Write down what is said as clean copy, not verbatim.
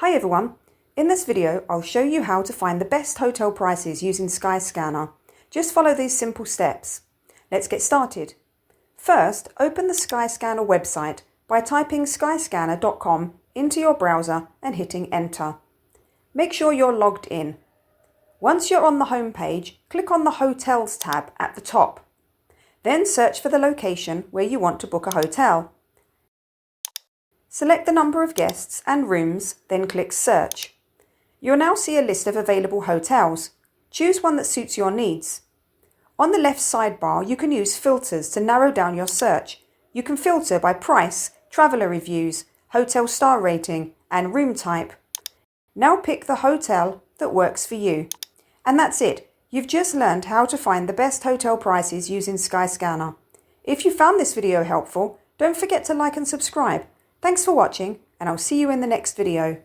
Hi everyone, in this video I'll show you how to find the best hotel prices using Skyscanner. Just follow these simple steps. Let's get started. First, open the Skyscanner website by typing skyscanner.com into your browser and hitting enter. Make sure you're logged in. Once you're on the home page, click on the Hotels tab at the top. Then search for the location where you want to book a hotel. Select the number of guests and rooms, then click Search. You'll now see a list of available hotels. Choose one that suits your needs. On the left sidebar, you can use filters to narrow down your search. You can filter by price, traveller reviews, hotel star rating, and room type. Now pick the hotel that works for you. And that's it. You've just learned how to find the best hotel prices using Skyscanner. If you found this video helpful, don't forget to like and subscribe. Thanks for watching, and I'll see you in the next video.